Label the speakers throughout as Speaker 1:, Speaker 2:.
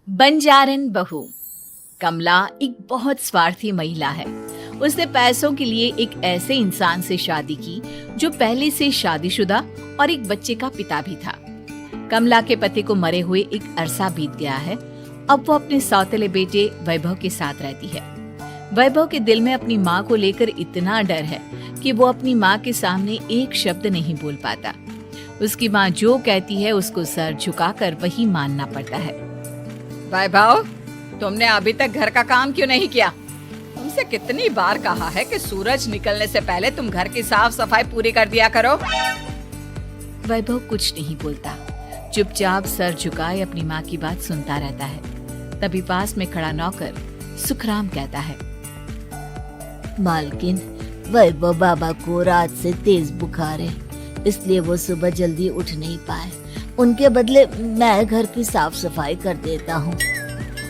Speaker 1: बंजारन बहू। कमला एक बहुत स्वार्थी महिला है। उसने पैसों के लिए एक ऐसे इंसान से शादी की जो पहले से शादीशुदा और एक बच्चे का पिता भी था। कमला के पति को मरे हुए एक अरसा बीत गया है। अब वो अपने सौतेले बेटे वैभव के साथ रहती है। वैभव के दिल में अपनी माँ को लेकर इतना डर है कि वो अपनी माँ के सामने एक शब्द नहीं बोल पाता। उसकी माँ जो कहती है उसको सर झुकाकर वही मानना पड़ता है।
Speaker 2: वैभव, तुमने अभी तक घर का काम क्यों नहीं किया? तुमसे कितनी बार कहा है कि सूरज निकलने से पहले तुम घर की साफ सफाई पूरी कर दिया करो।
Speaker 1: वैभव कुछ नहीं बोलता, चुपचाप सर झुकाए अपनी माँ की बात सुनता रहता है। तभी पास में खड़ा नौकर सुखराम कहता है,
Speaker 3: मालकिन, वैभव बाबा को रात से तेज बुखार है, इसलिए वो सुबह जल्दी उठ नहीं पाए। उनके बदले मैं घर की साफ सफाई कर देता हूँ।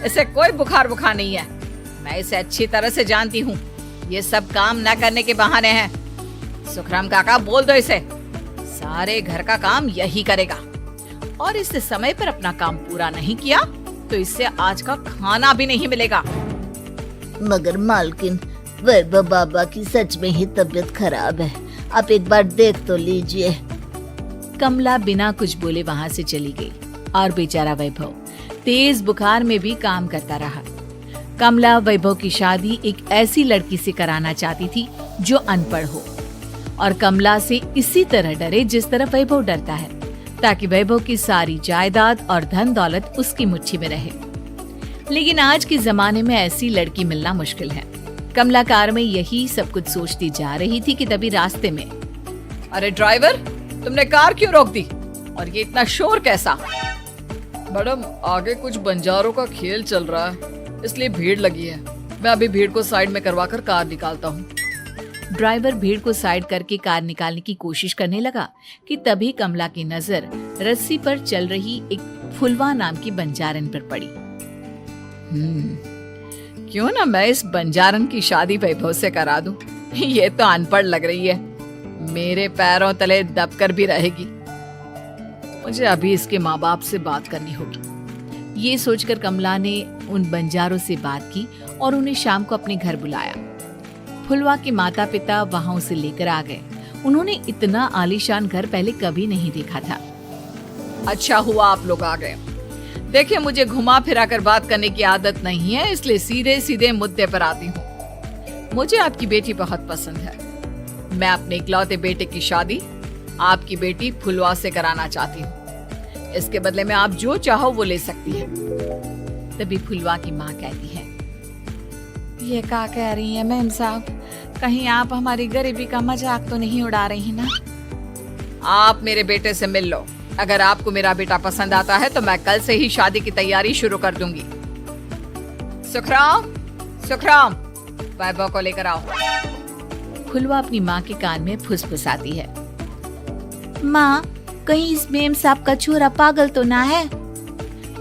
Speaker 2: इसे कोई बुखार नहीं है। मैं इसे अच्छी तरह से जानती हूँ। ये सब काम न करने के बहाने हैं। सुखराम काका, बोल दो इसे, सारे घर का काम यही करेगा। और इससे समय पर अपना काम पूरा नहीं किया तो इससे आज का खाना भी नहीं मिलेगा।
Speaker 3: मगर मालकिन, वैभव बाबा की सच में ही तबीयत खराब है, आप एक बार देख तो लीजिए।
Speaker 1: कमला बिना कुछ बोले वहां से चली गई और बेचारा वैभव तेज बुखार में भी काम करता रहा। कमला वैभव की शादी एक ऐसी लड़की से कराना चाहती थी जो अनपढ़ हो और कमला से इसी तरह डरे जिस तरह वैभव डरता है, ताकि वैभव की सारी जायदाद और धन दौलत उसकी मुट्ठी में रहे। लेकिन आज के जमाने में ऐसी लड़की मिलना मुश्किल है। कमला कार में यही सब कुछ सोचती जा रही थी कि तभी रास्ते में,
Speaker 2: अरे ड्राइवर, तुमने कार क्यों रोक दी? और ये इतना शोर कैसा? मैडम, आगे कुछ बंजारों का खेल चल रहा है, इसलिए भीड़ लगी है। मैं अभी भीड़ को साइड में करवाकर कार निकालता हूँ।
Speaker 1: ड्राइवर भीड़ को साइड करके कार निकालने की कोशिश करने लगा कि तभी कमला की नजर रस्सी पर चल रही एक फुलवा नाम की बंजारन पर पड़ी।
Speaker 2: क्यों ना मैं इस बंजारन की शादी वैभव से करा दूं? ये तो अनपढ़ लग रही है, मेरे पैरों तले दबकर भी रहेगी। मुझे अभी इसके माँ बाप से बात करनी होगी।
Speaker 1: ये सोचकर कमला ने उन बंजारों से बात की और उन्हें शाम को अपने घर बुलाया। फुलवा के माता पिता वहां उसे लेकर आ गए। उन्होंने इतना आलीशान घर पहले कभी नहीं देखा था।
Speaker 2: अच्छा हुआ आप लोग आ गए। देखिए, मुझे घुमा फिरा कर बात करने की आदत नहीं है, इसलिए सीधे सीधे मुद्दे पर आती हूँ। मुझे आपकी बेटी बहुत पसंद है। मैं अपने इकलौते बेटे की शादी आपकी बेटी फुलवा से कराना चाहती हूँ। इसके बदले में आप जो चाहो वो ले सकती है।
Speaker 1: तभी फुलवा की माँ कहती है,
Speaker 4: ये क्या कह रही है मैम साहब? कहीं आप हमारी गरीबी का मजाक तो नहीं उड़ा रही ना?
Speaker 2: आप मेरे बेटे से मिल लो। अगर आपको मेरा बेटा पसंद आता है तो मैं कल से ही शादी की तैयारी शुरू कर दूंगी। सुखराम, सुखराम, वैभव को लेकर आओ।
Speaker 1: फुलवा अपनी माँ के कान में फुसफुसाती है,
Speaker 3: माँ, कहीं इस मेम साहब का छोरा पागल तो ना है?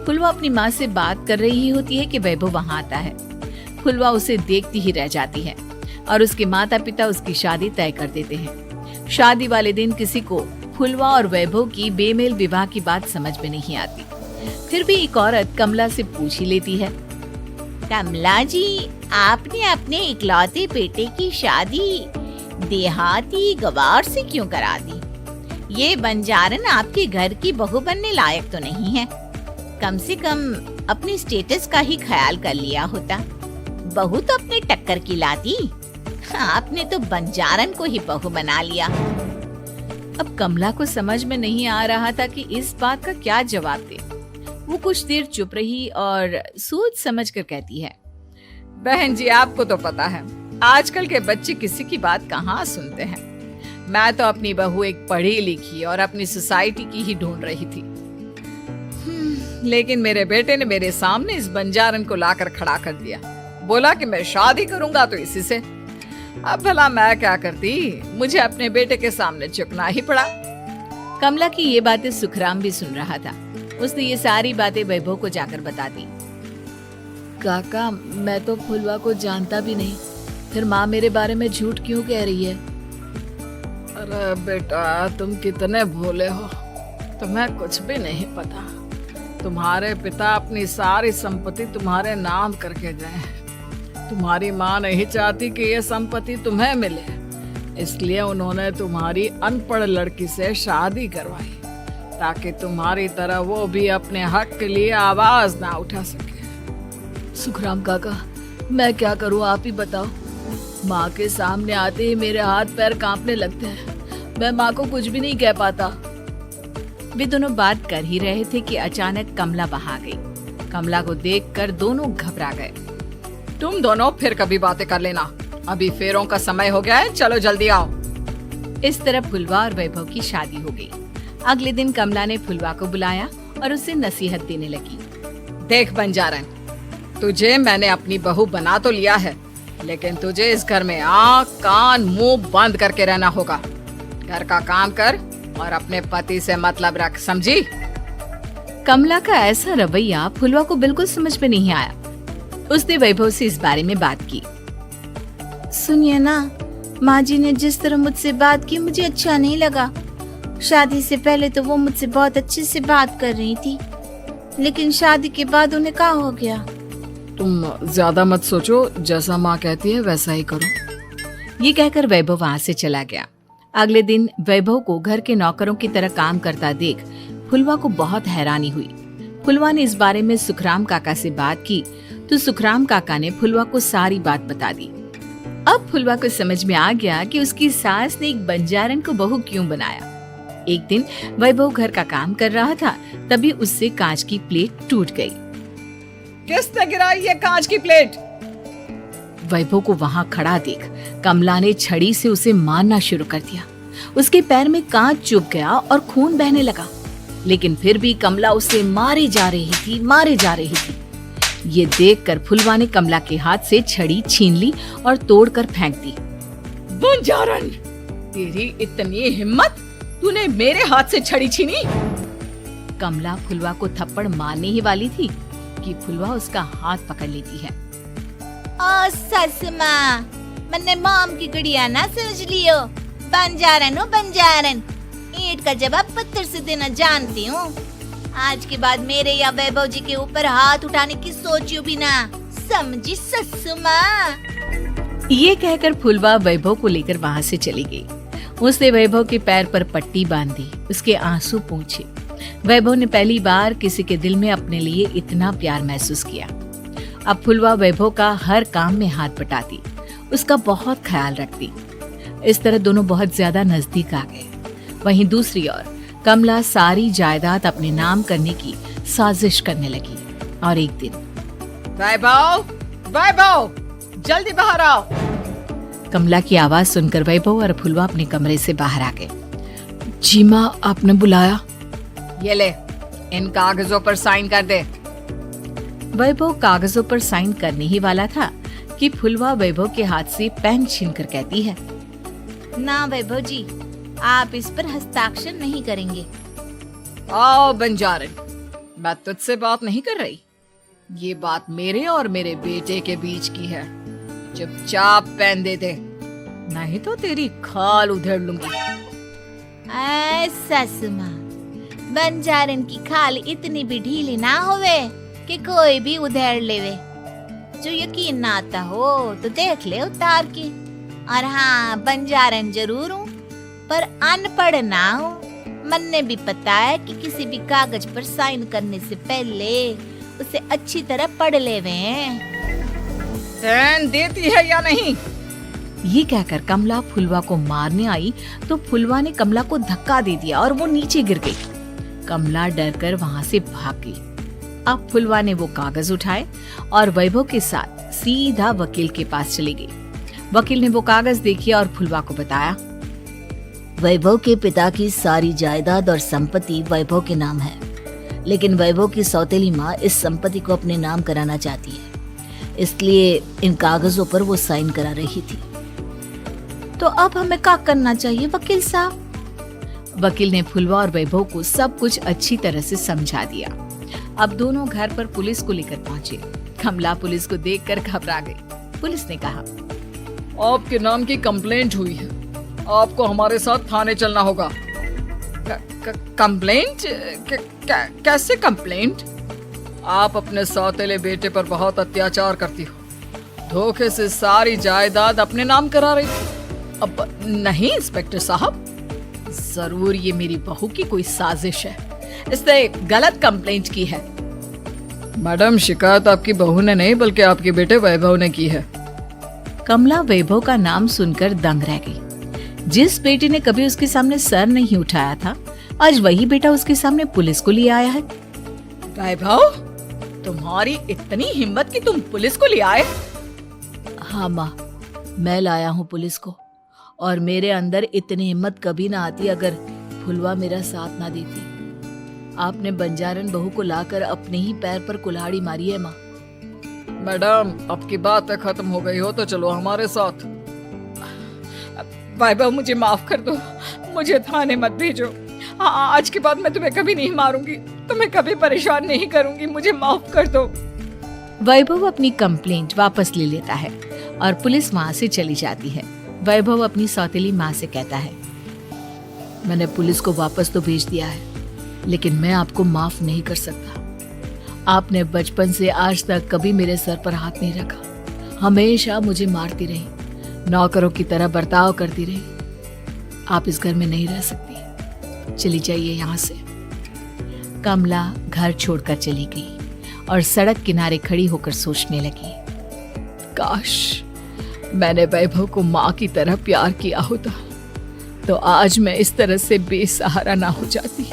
Speaker 1: फुलवा अपनी माँ से बात कर रही होती है कि वैभव वहाँ आता है। फुलवा उसे देखती ही रह जाती है और उसके माता पिता उसकी शादी तय कर देते हैं। शादी वाले दिन किसी को फुलवा और वैभव की बेमेल विवाह की बात समझ में नहीं आती। फिर भी एक औरत कमला से पूछ ही लेती है,
Speaker 3: कमला जी, आपने अपने इकलौते बेटे की शादी देहाती गवार से क्यों करा दी? ये बंजारन आपके घर की बहू बनने लायक तो नहीं है। कम से कम अपने स्टेटस का ही ख्याल कर लिया होता। बहू तो अपने टक्कर की लाती, आपने तो बंजारन को ही बहू बना लिया।
Speaker 1: अब कमला को समझ में नहीं आ रहा था कि इस बात का क्या जवाब दे। वो कुछ देर चुप रही और सोच समझ कर कहती है,
Speaker 2: बहन जी, आपको तो पता है आजकल के बच्चे किसी की बात कहाँ सुनते हैं। मैं तो अपनी बहू एक पढ़ी लिखी और अपनी सोसाइटी की ही ढूंढ रही थी। लेकिन मेरे बेटे ने मेरे सामने इस बंजारन को लाकर खड़ा कर दिया। बोला कि मैं शादी करूंगा तो इसी से। अब भला मैं क्या करती, मुझे अपने बेटे के सामने झुकना ही पड़ा।
Speaker 1: कमला की ये बातें सुखराम भी सुन रहा था। उसने ये सारी बातें वैभव को जाकर बता दी। काका, मैं तो फुलवा को जानता भी नहीं, फिर माँ मेरे बारे में झूठ क्यों कह रही है?
Speaker 2: अरे बेटा, तुम कितने भोले हो, तुम्हें कुछ भी नहीं पता। तुम्हारे पिता अपनी सारी संपत्ति तुम्हारे नाम करके गए हैं। तुम्हारी माँ नहीं चाहती कि ये संपत्ति तुम्हें मिले, इसलिए उन्होंने तुम्हारी अनपढ़ लड़की से शादी करवाई ताकि तुम्हारी तरह वो भी अपने हक के लिए आवाज ना उठा सके।
Speaker 1: सुखराम काका, मैं क्या करूं, आप ही बताओ। माँ के सामने आते ही मेरे हाथ पैर कांपने लगते हैं। मैं माँ को कुछ भी नहीं कह पाता। वे दोनों बात कर ही रहे थे कि अचानक कमला वहां गई। कमला को देखकर दोनों घबरा गए।
Speaker 2: तुम दोनों फिर कभी बातें कर लेना, अभी फेरों का समय हो गया है, चलो जल्दी आओ।
Speaker 1: इस तरह फुलवा और वैभव की शादी हो गई। अगले दिन कमला ने फुलवा को बुलाया और उसे नसीहत देने लगी।
Speaker 2: देख बंजारन, तुझे मैंने अपनी बहू बना तो लिया है, लेकिन तुझे इस घर में आँख कान मुंह बंद करके रहना होगा। घर का काम कर और अपने पति से मतलब रख, समझी?
Speaker 1: कमला का ऐसा रवैया फुलवा को बिल्कुल समझ में नहीं आया। उसने वैभव से इस बारे में बात की।
Speaker 3: सुनिए ना, माँ जी ने जिस तरह मुझसे बात की मुझे अच्छा नहीं लगा। शादी से पहले तो वो मुझसे बहुत अच्छे से बात कर रही थी, लेकिन शादी के बाद उन्हें क्या हो गया?
Speaker 2: तुम ज्यादा मत सोचो, जैसा माँ कहती है वैसा ही करो।
Speaker 1: ये कहकर वैभव वहां से चला गया। अगले दिन वैभव को घर के नौकरों की तरह काम करता देख फुलवा को बहुत हैरानी हुई। फुलवा ने इस बारे में सुखराम काका से बात की तो सुखराम काका ने फुलवा को सारी बात बता दी। अब फुलवा को समझ में आ गया कि उसकी सास ने एक बंजारन को बहू क्यों बनाया। एक दिन वैभव घर का काम कर रहा था, तभी उससे कांच की प्लेट टूट गई।
Speaker 2: किसने गिराई ये कांच की प्लेट?
Speaker 1: वैभव को वहां खड़ा देख कमला ने छड़ी से उसे मारना शुरू कर दिया। उसके पैर में कांच चुभ गया और खून बहने लगा, लेकिन फिर भी कमला उसे मारे जा रही थी। ये देखकर फुलवा ने कमला के हाथ से छड़ी छीन ली और तोड़कर फेंक दी।
Speaker 2: बंजारन, तेरी इतनी हिम्मत, तूने मेरे हाथ से छड़ी छीनी?
Speaker 1: कमला फुलवा को थप्पड़ मारने ही वाली थी कि फुलवा उसका हाथ पकड़ लेती है।
Speaker 3: ओ सस माँ, मैंने मॉम की गुड़िया ना समझ लियो। बंजारन हो बंजारन, ईंट का जवाब पत्थर से देना जानती हूँ। आज के बाद मेरे या वैभव जी के ऊपर हाथ उठाने की सोचियो भी ना, समझी ससु माँ?
Speaker 1: ये कहकर फुलवा वैभव को लेकर वहाँ से चली गई। उसने वैभव के पैर पर पट्टी बांधी, उसके आंसू पोंछे। वैभव ने पहली बार किसी के दिल में अपने लिए इतना प्यार महसूस किया। अब फुलवा वैभव का हर काम में हाथ बटाती, उसका बहुत ख्याल रखती। इस तरह दोनों बहुत ज्यादा नजदीक आ गए। वहीं दूसरी ओर कमला सारी जायदाद अपने नाम करने की साजिश करने लगी और एक दिन,
Speaker 2: वैभव, जल्दी बाहर आओ।
Speaker 1: कमला की आवाज सुनकर वैभव और फुलवा अपने कमरे से बाहर आ गए। जी माँ, आपने बुलाया?
Speaker 2: ये ले, इन कागजों पर साइन कर दे।
Speaker 1: वैभव कागजों पर साइन करने ही वाला था कि फुलवा वैभव के हाथ से पेन छीनकर कहती है,
Speaker 3: ना वैभव जी, आप इस पर हस्ताक्षर नहीं करेंगे।
Speaker 2: आओ बंजारन, मैं तुझसे बात नहीं कर रही। ये बात मेरे और मेरे बेटे के बीच की है। चुपचाप पेन दे दे, नहीं तो तेरी खाल उधेड़ लूंगी।
Speaker 3: सस माँ, बंजारन की खाल इतनी भी ढीली ना होवे कि कोई भी उधेड़ लेवे। जो यकीन ना आता हो तो देख ले उतार के। और हाँ, बंजारन जरूर हूँ पर अनपढ़ ना हूँ। मन्ने भी पता है कि किसी भी कागज पर साइन करने से पहले उसे अच्छी तरह पढ़ लेवे।
Speaker 2: पेन देती है या नहीं?
Speaker 1: ये कहकर कमला फुलवा को मारने आई तो फुलवा ने कमला को धक्का दे दिया और वो नीचे गिर गई। कमला डरकर वहां से भाग गई। अब फुलवा ने वो कागज उठाए और वैभव के साथ सीधा वकील के पास चली गई। वकील ने वो कागज देखे और फुलवा को बताया,
Speaker 5: वैभव के पिता की सारी जायदाद और संपत्ति वैभव के नाम है, लेकिन वैभव की सौतेली माँ इस संपत्ति को अपने नाम कराना चाहती है, इसलिए इन कागजों पर वो साइन करा रही थी।
Speaker 3: तो अब हमें क्या करना चाहिए वकील साहब?
Speaker 1: वकील ने फुलवा और वैभव को सब कुछ अच्छी तरह से समझा दिया। अब दोनों घर पर पुलिस को लेकर पहुंचे। कमला पुलिस को देखकर घबरा गई। पुलिस ने कहा,
Speaker 2: आपके नाम की कंप्लेंट हुई है, आपको हमारे साथ थाने चलना होगा। कंप्लेंट? कैसे कंप्लेंट? आप अपने सौतेले बेटे पर बहुत अत्याचार करती हो। धोखे से सारी जायदाद अपने नाम करा रही थी। अब नहीं इंस्पेक्टर साहब, जरूर ये मेरी बहू की कोई साजिश है। इसने गलत कंप्लेंट की है। मैडम, शिकायत आपकी बहू ने नहीं बल्कि आपके बेटे वैभव ने की है।
Speaker 1: कमला वैभव का नाम सुनकर दंग रह गई। जिस बेटे ने कभी उसके सामने सर नहीं उठाया था, आज वही बेटा उसके सामने पुलिस को लिए आया है।
Speaker 2: वैभव, तुम्हारी इतनी हिम्मत कि तुम पुलिस को ले आए?
Speaker 5: हाँ माँ, मैं लाया हूँ पुलिस को, और मेरे अंदर इतनी हिम्मत कभी ना आती अगर फुलवा मेरा साथ ना देती। आपने बंजारन बहू को लाकर अपने ही पैर पर कुल्हाड़ी मारी है माँ।
Speaker 2: मैडम, अब की बात खत्म हो गई हो तो चलो हमारे साथ। वैभव, मुझे माफ कर दो, मुझे थाने मत भेजो। हाँ, आज के बाद मैं तुम्हें कभी नहीं मारूंगी, तुम्हें कभी परेशान नहीं करूंगी, मुझे माफ कर दो।
Speaker 1: वैभव अपनी कंप्लेंट वापस ले लेता है और पुलिस वहां से चली जाती है। वैभव अपनी सौतेली माँ से कहता है,
Speaker 5: मैंने पुलिस को वापस तो भेज दिया है, लेकिन मैं आपको माफ नहीं कर सकता। आपने बचपन से आज तक कभी मेरे सर पर हाथ नहीं रखा, हमेशा मुझे मारती रही, नौकरों की तरह बर्ताव करती रही। आप इस घर में नहीं रह सकती, चली जाइए यहाँ से।
Speaker 1: कमला घर छोड़कर चली गई और सड़क किनारे खड़ी होकर सोचने लगी,
Speaker 2: काश मैंने वैभव को माँ की तरह प्यार किया होता तो आज मैं इस तरह से बेसहारा ना हो जाती।